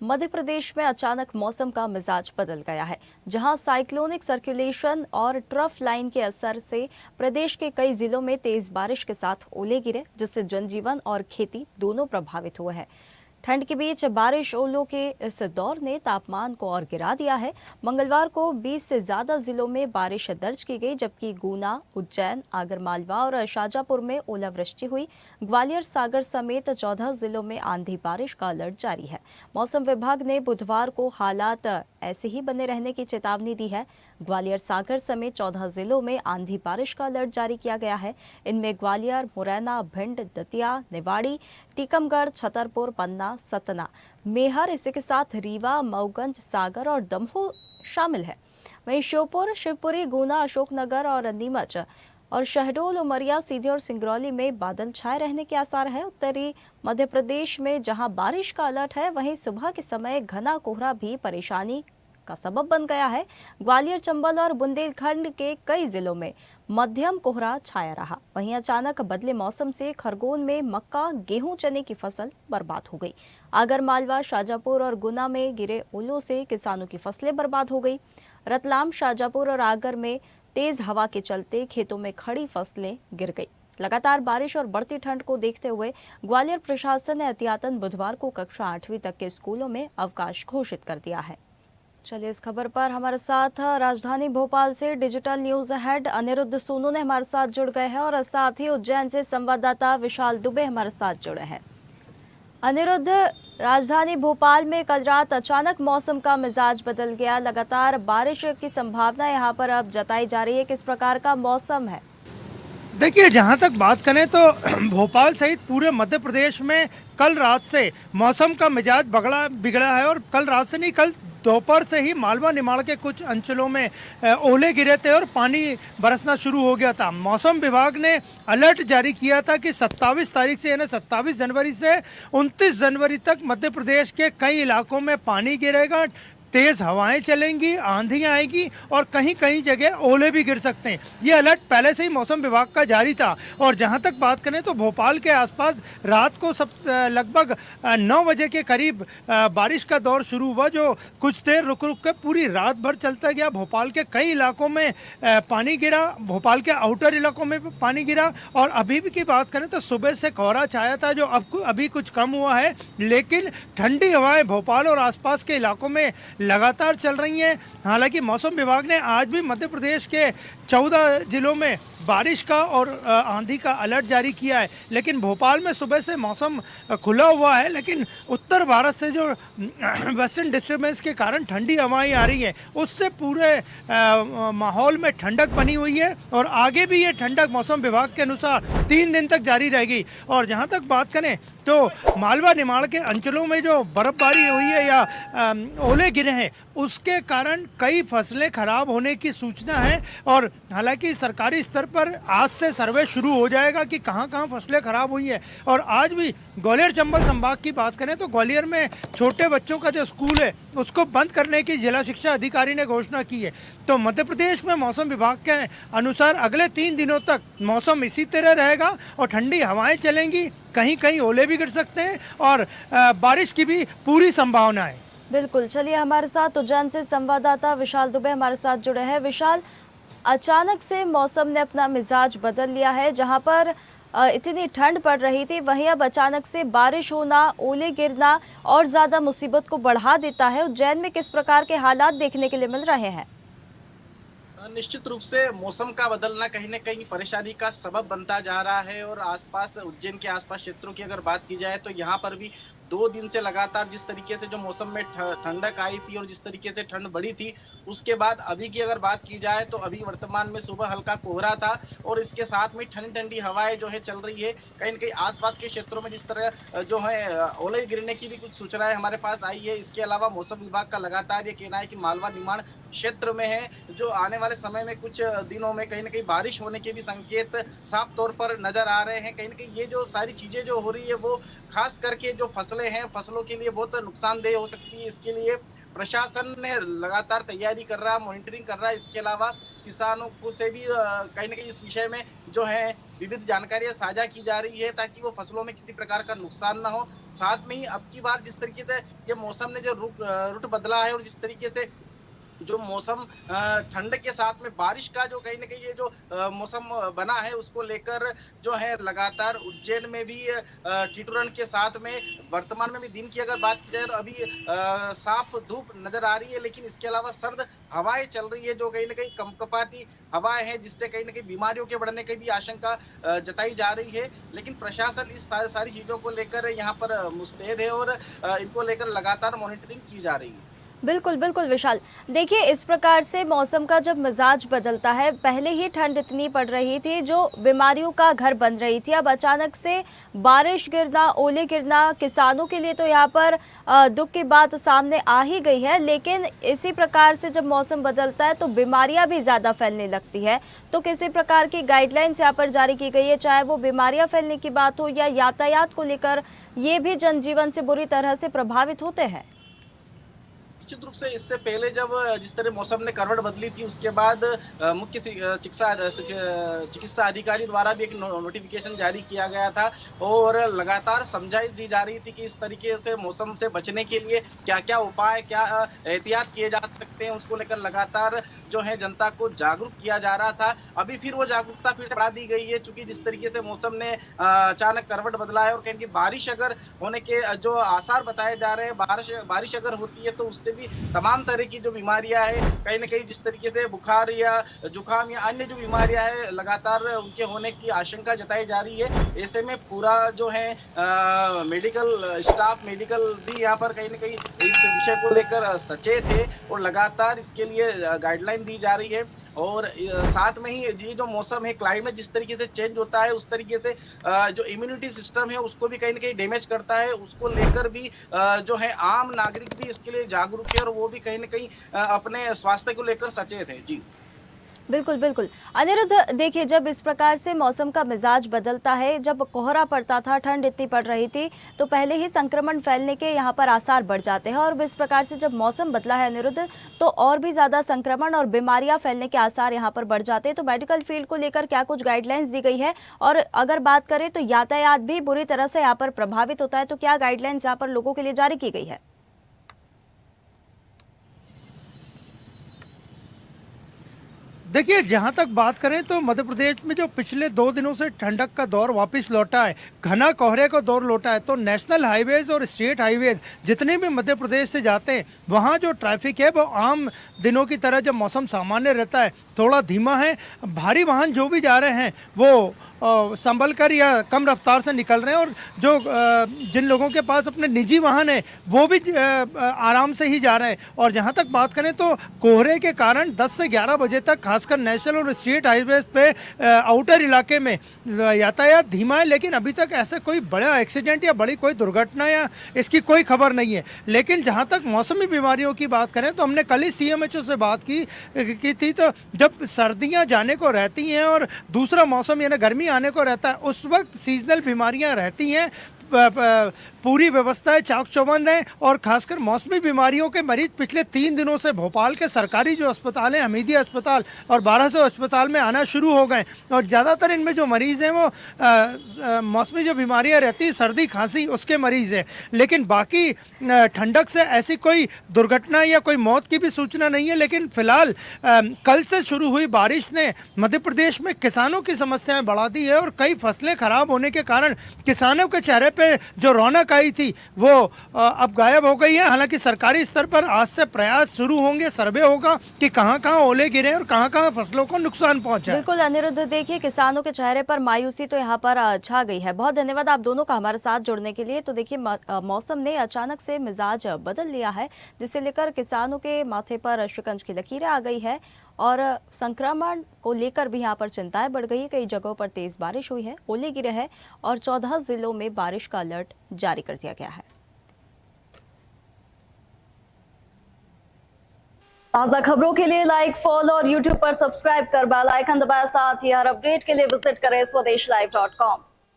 मध्य प्रदेश में अचानक मौसम का मिजाज बदल गया है, जहां साइक्लोनिक सर्कुलेशन और ट्रफ लाइन के असर से प्रदेश के कई जिलों में तेज बारिश के साथ ओले गिरे, जिससे जनजीवन और खेती दोनों प्रभावित हुए हैं। ठंड के बीच बारिश ओलों के इस दौर ने तापमान को और गिरा दिया है। मंगलवार को 20 से ज्यादा जिलों में बारिश दर्ज की गई, जबकि गुना, उज्जैन, आगरमालवा और शाजापुर में ओलावृष्टि हुई। ग्वालियर, सागर समेत 14 जिलों में आंधी बारिश का अलर्ट जारी है। मौसम विभाग ने बुधवार को हालात ऐसे ही बने रहने की चेतावनी दी है। ग्वालियर, सागर समेत 14 जिलों में आंधी बारिश का अलर्ट जारी किया गया है। इनमें ग्वालियर, मुरैना, भिंड, दतिया, निवाड़ी, टीकमगढ़, छतरपुर, पन्ना, सतना, मेहर, इसी के साथ रीवा, मऊगंज, सागर और दमोह शामिल है। वहीं श्योपुर, शिवपुरी, गुना, अशोकनगर और नीमच और शहडोल, उमरिया, सीधी और सिंगरौली में बादल छाए रहने के आसार है। उत्तरी मध्य प्रदेश में जहां बारिश का अलर्ट है, वहीं सुबह के समय घना कोहरा भी परेशानी का सबब बन गया है। ग्वालियर, चंबल और बुंदेलखंड के कई जिलों में मध्यम कोहरा छाया रहा। वहीं अचानक बदले मौसम से खरगोन में मक्का, गेहूं, चने की फसल बर्बाद हो गई। आगरमालवा, शाजापुर और गुना में गिरे ओलों से किसानों की फसलें बर्बाद हो गई। रतलाम, शाजापुर और आगर में तेज हवा के चलते खेतों में खड़ी फसलें गिर गई। लगातार बारिश और बढ़ती ठंड को देखते हुए ग्वालियर प्रशासन ने एहतियातन बुधवार को कक्षा 8वीं तक के स्कूलों में अवकाश घोषित कर दिया है। चलिए, इस खबर पर हमारे साथ राजधानी भोपाल से digital news head Aniruddh Sonu ने हमारे साथ जुड़ गए हैं और साथ ही उज्जैन से संवाददाता विशाल दुबे हमारे साथ जुड़े हैं। अनिरुद्ध, राजधानी भोपाल में कल रात अचानक मौसम का मिजाज बदल गया। लगातार बारिश की संभावना यहाँ पर अब जताई जा रही है। किस प्रकार का मौसम है? देखिए, जहाँ तक बात करें तो भोपाल सहित पूरे मध्य प्रदेश में कल रात से मौसम का मिजाज बिगड़ा है। और कल रात से नहीं, कल दोपहर से ही मालवा निमाड़ के कुछ अंचलों में ओले गिरे थे और पानी बरसना शुरू हो गया था। मौसम विभाग ने अलर्ट जारी किया था कि 27 तारीख से यानी 27 जनवरी से 29 जनवरी तक मध्य प्रदेश के कई इलाकों में पानी गिरेगा, तेज हवाएं चलेंगी, आंधियां आएगी और कहीं कहीं जगह ओले भी गिर सकते हैं। ये अलर्ट पहले से ही मौसम विभाग का जारी था। और जहां तक बात करें तो भोपाल के आसपास रात को लगभग 9 बजे के करीब बारिश का दौर शुरू हुआ, जो कुछ देर रुक रुक कर पूरी रात भर चलता गया। भोपाल के कई इलाकों में पानी गिरा, भोपाल के आउटर इलाकों में पानी गिरा। और अभी भी की बात करें तो सुबह से कोहरा छाया था, जो अभी कुछ कम हुआ है, लेकिन ठंडी हवाएं भोपाल और आसपास के इलाकों में लगातार चल रही हैं। हालांकि मौसम विभाग ने आज भी मध्य प्रदेश के 14 जिलों में बारिश का और आंधी का अलर्ट जारी किया है। लेकिन भोपाल में सुबह से मौसम खुला हुआ है, लेकिन उत्तर भारत से जो वेस्टर्न डिस्टर्बेंस के कारण ठंडी हवाएं आ रही हैं, उससे पूरे माहौल में ठंडक बनी हुई है। और आगे भी ये ठंडक मौसम विभाग के अनुसार 3 दिन तक जारी रहेगी। और जहां तक बात करें तो मालवा निमाड़ के अंचलों में जो बर्फबारी हुई है या ओले गिरे हैं, उसके कारण कई फसलें खराब होने की सूचना है। और हालांकि सरकारी स्तर पर आज से सर्वे शुरू हो जाएगा कि कहां कहां फसलें खराब हुई हैं। और आज भी ग्वालियर चंबल संभाग की बात करें तो ग्वालियर में छोटे बच्चों का जो स्कूल है उसको बंद करने की जिला शिक्षा अधिकारी ने घोषणा की है। तो मध्य प्रदेश में मौसम विभाग के अनुसार अगले 3 दिनों तक मौसम इसी तरह रहेगा और ठंडी हवाएं चलेंगी, कहीं कहीं ओले भी गिर सकते हैं और बारिश की भी पूरी संभावना है। बिल्कुल, चलिए, हमारे साथ उज्जैन से संवाददाता विशाल दुबे हमारे साथ जुड़े हैं। विशाल, अचानक से मौसम ने अपना मिजाज बदल लिया है। जहां पर इतनी ठंड पड़ रही थी, वहीं अब अचानक से बारिश होना, ओले गिरना और ज्यादा मुसीबत को बढ़ा देता है। उज्जैन में किस प्रकार के हालात देखने के लिए मिल रहे हैं? निश्चित रूप से मौसम का बदलना कहीं न कहीं परेशानी का सबब बनता जा रहा है। और आसपास, उज्जैन के आसपास क्षेत्रों की अगर बात की जाए तो यहाँ पर भी 2 दिन से लगातार जिस तरीके से जो मौसम में ठंडक आई थी और जिस तरीके से ठंड बढ़ी थी, उसके बाद अभी की अगर बात की जाए तो अभी वर्तमान में सुबह हल्का कोहरा था और इसके साथ में ठंडी ठंडी हवाएं जो है चल रही है। कहीं न कहीं आसपास के क्षेत्रों में जिस तरह जो है ओले गिरने की भी कुछ सूचनाएं हमारे पास आई है। इसके अलावा मौसम विभाग का लगातार ये कहना है कि मालवा निमाड़ क्षेत्र में है, जो आने वाले समय में कुछ दिनों में कहीं न कहीं बारिश होने के भी संकेत साफ तौर पर नजर आ रहे हैं। कहीं न कहीं ये जो सारी चीजें जो हो रही है वो खास करके जो फसलें हैं, फसलों के लिए बहुत नुकसानदेह हो सकती है। इसके लिए प्रशासन ने लगातार तैयारी कर रहा है, मॉनिटरिंग कर रहा है। इसके अलावा किसानों को से भी कहीं न कहीं इस विषय में जो है विविध जानकारियां साझा की जा रही है, ताकि वो फसलों में किसी प्रकार का नुकसान ना हो। साथ में ही अब की बार जिस तरीके से ये मौसम ने जो रुट बदला है और जिस तरीके से जो मौसम ठंड के साथ में बारिश का जो कहीं न कहीं ये जो मौसम बना है उसको लेकर जो है लगातार उज्जैन में भी ठिठुरन के साथ में वर्तमान में भी दिन की अगर बात की जाए तो अभी साफ धूप नजर आ रही है, लेकिन इसके अलावा सर्द हवाएं चल रही है जो कहीं न कहीं कंपकपाती हवाएं हैं, जिससे कहीं न कहीं बीमारियों के बढ़ने की भी आशंका जताई जा रही है। लेकिन प्रशासन इस सारी चीजों को लेकर यहाँ पर मुस्तैद है और इनको लेकर लगातार मॉनिटरिंग की जा रही है। बिल्कुल, बिल्कुल विशाल। देखिए, इस प्रकार से मौसम का जब मिज़ाज बदलता है, पहले ही ठंड इतनी पड़ रही थी जो बीमारियों का घर बन रही थी। अब अचानक से बारिश गिरना, ओले गिरना, किसानों के लिए तो यहाँ पर दुःख की बात सामने आ ही गई है। लेकिन इसी प्रकार से जब मौसम बदलता है तो बीमारियाँ भी ज़्यादा फैलने लगती है। तो किसी प्रकार की गाइडलाइंस यहाँ पर जारी की गई है, चाहे वो बीमारियाँ फैलने की बात हो या यातायात को लेकर, ये भी जनजीवन से बुरी तरह से प्रभावित होते हैं। निश्चित रूप से इससे पहले जब जिस तरह मौसम ने करवट बदली थी उसके बाद मुख्य चिकित्सा अधिकारी द्वारा भी एक नोटिफिकेशन जारी किया गया था और लगातार समझाइश दी जा रही थी कि इस तरीके से मौसम से बचने के लिए क्या क्या उपाय, क्या एहतियात किए जा सकते हैं, उसको लेकर लगातार जो है जनता को जागरूक किया जा रहा था। अभी फिर वो जागरूकता फिर से बढ़ा दी गई है, चूंकि जिस तरीके से मौसम ने अचानक करवट बदला है और कहीं बारिश अगर होने के जो आसार बताए जा रहे हैं, बारिश अगर होती है तो उससे भी तमाम तरह की जो बीमारियां हैं, कहीं ना कहीं जिस तरीके से बुखार या जुकाम या अन्य जो बीमारियां हैं लगातार उनके होने की आशंका जताई जा रही है। ऐसे में पूरा जो है मेडिकल स्टाफ, मेडिकल भी यहाँ पर कहीं ना कहीं इस विषय को लेकर सचेत है और लगातार इसके लिए गाइडलाइन दी जा रही है। और साथ में ही ये जो मौसम है, क्लाइमेट जिस तरीके से चेंज होता है उस तरीके से जो इम्यूनिटी सिस्टम है उसको भी कहीं ना कहीं डैमेज करता है। उसको लेकर भी जो है आम नागरिक भी इसके लिए जागरूक है और वो भी कहीं ना कहीं अपने स्वास्थ्य को लेकर सचेत है। जी बिल्कुल, बिल्कुल। अनिरुद्ध, देखिए, जब इस प्रकार से मौसम का मिजाज बदलता है, जब कोहरा पड़ता था, ठंड इतनी पड़ रही थी, तो पहले ही संक्रमण फैलने के यहाँ पर आसार बढ़ जाते हैं और इस प्रकार से जब मौसम बदला है अनिरुद्ध, तो और भी ज़्यादा संक्रमण और बीमारियाँ फैलने के आसार यहाँ पर बढ़ जाते हैं। तो मेडिकल फील्ड को लेकर क्या कुछ गाइडलाइंस दी गई है? और अगर बात करें तो यातायात भी बुरी तरह से यहाँ पर प्रभावित होता है, तो क्या गाइडलाइंस यहाँ पर लोगों के लिए जारी की गई है? देखिए, जहाँ तक बात करें तो मध्य प्रदेश में जो पिछले 2 दिनों से ठंडक का दौर वापस लौटा है, घना कोहरे का दौर लौटा है, तो नेशनल हाईवेज और स्टेट हाईवेज जितने भी मध्य प्रदेश से जाते हैं वहाँ जो ट्रैफिक है वो आम दिनों की तरह जब मौसम सामान्य रहता है थोड़ा धीमा है। भारी वाहन जो भी जा रहे हैं वो संभल कर या कम रफ्तार से निकल रहे हैं और जो जिन लोगों के पास अपने निजी वाहन है वो भी आराम से ही जा रहे हैं। और जहाँ तक बात करें तो कोहरे के कारण 10 से 11 बजे तक खासकर नेशनल और स्टेट हाईवे पे आउटर इलाके में यातायात धीमा है, लेकिन अभी तक ऐसा कोई बड़ा एक्सीडेंट या बड़ी कोई दुर्घटना या इसकी कोई खबर नहीं है। लेकिन जहाँ तक मौसमी बीमारियों की बात करें तो हमने कल ही CMHO से बात की थी, तो जब सर्दियाँ जाने को रहती हैं और दूसरा मौसम यानी गर्मी आने को रहता है उस वक्त सीजनल बीमारियां रहती हैं। पूरी व्यवस्थाएं चाक चौबंद हैं और खासकर मौसमी बीमारियों के मरीज पिछले 3 दिनों से भोपाल के सरकारी जो अस्पताल हैं, हमीदिया अस्पताल और 1200 अस्पताल में आना शुरू हो गए और ज़्यादातर इनमें जो मरीज़ हैं वो मौसमी जो बीमारियां रहती हैं, सर्दी खांसी, उसके मरीज़ हैं। लेकिन बाकी ठंडक से ऐसी कोई दुर्घटना या कोई मौत की भी सूचना नहीं है। लेकिन फिलहाल कल से शुरू हुई बारिश ने मध्य प्रदेश में किसानों की समस्याएं बढ़ा दी है और कई फसलें खराब होने के कारण किसानों के चेहरे पे जो रौनक आई थी वो अब गायब हो गई है। हालांकि सरकारी स्तर पर आज से प्रयास शुरू होंगे, सर्वे होगा कि कहां-कहां ओले गिरे और कहां-कहां फसलों को नुकसान पहुंचा है। बिल्कुल अनिरुद्ध, देखिए, किसानों के चेहरे पर मायूसी तो यहाँ पर छा गई है। बहुत धन्यवाद आप दोनों का हमारे साथ जुड़ने के लिए। तो देखिए, मौसम ने अचानक से मिजाज बदल लिया है, जिसे लेकर किसानों के माथे पर शिकंज की लकीरें आ गई है और संक्रमण को लेकर भी यहाँ पर चिंताएं बढ़ गई है। कई जगहों पर तेज बारिश हुई है, ओले गिरे हैं और 14 जिलों में बारिश का अलर्ट जारी कर दिया गया है। ताज़ा खबरों के लिए लाइक, फॉलो और YouTube पर सब्सक्राइब कर बेल आइकन दबाएं। साथ ही हर अपडेट के लिए विजिट करें swdeshlive.com।